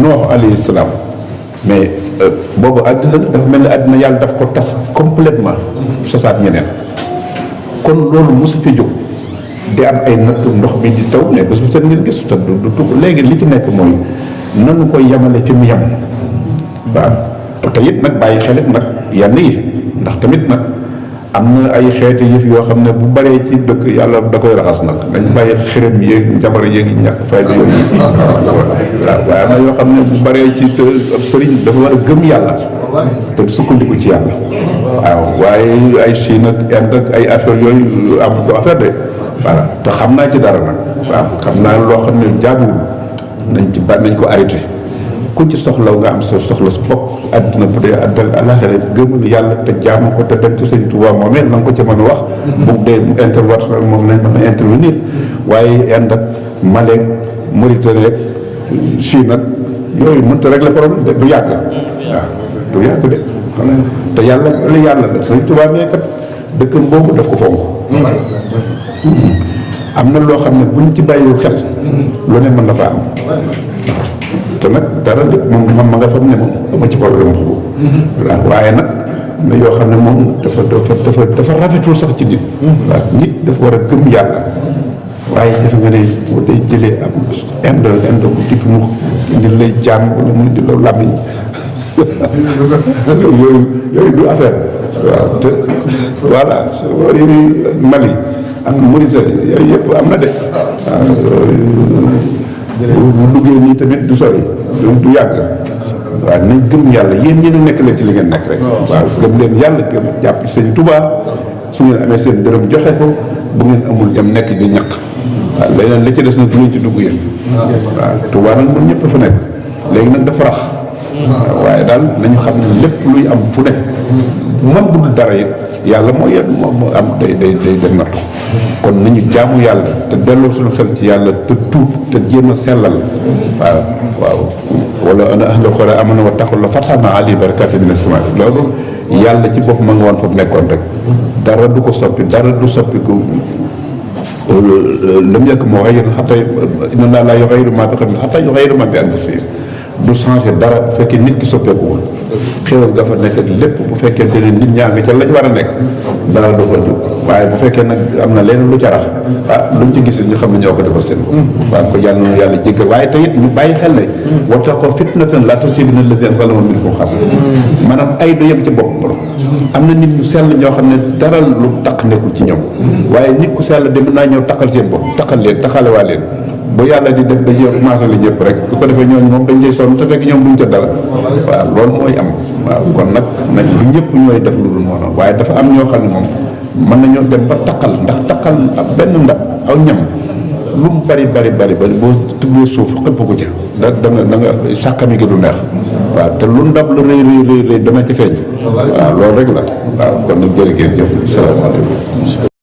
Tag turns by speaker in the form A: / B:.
A: Noox alayhi salaam mais boobu àddina dafa mel ni àddina yàlla daf ko tas complètement sosaat ñeneen kon loolu mosu fi jóg di am ay nattu ndox bi di taw mais bés bu set ngeen gis te du tugg léegi li ci nekk mooy nanu koy yemale fi mu yem waaw te it nag bàyyi xelit nag yenn yi ndax tamit nag am na ay xeeti yëf yoo xam ne bu baree ci dëkk yàlla da koy raxas nag dañ bàyyi xërëm yéeg njabar yéeg ñàkk fayda yooyu waaw waaye am na yoo xam ne bu baree ci ab sëriñ dafa war a gëm yàlla te sukkandiku ci yàlla waaw waaye ay Chine ak Inde ak ay affaire yooyu am ko affaire de voilà te xam naa ci dara nag waaw xam naa loo xam ne jaaduwul nañ ko arrêté ku ci soxlaw nga am sa soxla su bopp àddina bu dee àllaaxira gëmul yàlla te jaamu ko te dem ci Sëñ Tuubaa moom it na nga ko ci mën a wax bu dee intervenir moom nañ mën a intervenir waaye Inde ak Mali ak Mauritanie ak Chine ak yooyu mënta régler problème de du yàgg waaw du yàgg de te yàlla la Sëñ Tuubaa mee kat dëkkam boobu daf ko fonk am na loo xam ne buñ ci bàyyiwul xel lu ne mën na faa am te nag dara de moom ma nga fam ne moom dama ci problème boobu voilà waaye nag na yoo xam ne moom dafa rafetul sax ci nit waaw nit dafa war a gëm yàlla waaye defe nga ne bu day jëlee am inde bu dikk mu indi lay jaam wala mu indi la làmmiñ yooyu du affaire waaw te voilà yooyu Mali ak Mauritanie yooyu yëpp am na de waaw bu duggee nii tamit du sori du yàgg waaw nañ gëm yàlla yéen ñi nekk leen ci li ngeen nekk rek waaw gëm leen yàlla gëm jàpp ci Sëñ Tuubaa su ngeen amee seen dërëm joxe ko bu ngeen amul dem nekk di ñaq waaw leneen la ci des nag du ngeen ci dugg yéen waaw Tuubaa nag moom ñëpp fa nekk léegi nag dafa rax waaye daal nañu xam ne lépp luy am fu nekk man bu dul dara it yàlla moo yegg moo am day nattu kon nañu jaamu yàlla te delloo suñu xel ci yàlla te tuub te jéem a sellal waaw wala ana ahla xora amana wa taxul la fatahna ali barakati min as-sama loolu yàlla ci bopp ma nga woon foofu nekkoon rek dara du ko soppi dara du soppi ko lam yekk moo xëy xata inna laa yughayyiru maa bi qawmin hattaa yughayyiru maa bi anfusihim du changé dara bu fekkee nit ki soppeekuwul xéwal nga fa nekk ak lépp bu fekkente ne nit ñaa nga ca lañ war a nekk dara du fa jóg waaye bu fekkee nag am na leneen lu ca rax luñ ci gis ñu xam ne ñoo ko defal seen bopp waaw ko yàlla na yàlla jéggal waaye tey it ñu bàyyi xel ne wattaqoo fitnatan laa tusiibanna llaziina zalamu minkum xaassa maanaam ay du yem ci bopp borom am na nit ñu sell ñoo xam ne dara lu taq nekkul ci ñoom waaye nit ku sell de mën naa ñëw taqal seen bopp taqal leen taqale waa leen bu yàlla di def dañuy maasale ñëpp rek bu ko defee ñooñu moom dañ cay sonn te fekk ñoom duñ ca dara waaw loolu mooy am waaw kon nag nañ lu ñëpp ñooy def lu dul noonu waaye dafa am ñoo xam ne moom mën nañoo dem ba taqal ndax taqal benn ndab aw ñam lu mu bari boo tubbee suuf xëpp ko ca da nga sàqami gi du neex waaw te lu ndab la rëy dana ci feeñ waaw loolu rek la waaw kon nag jërë ngeen jëf salaamaaleykum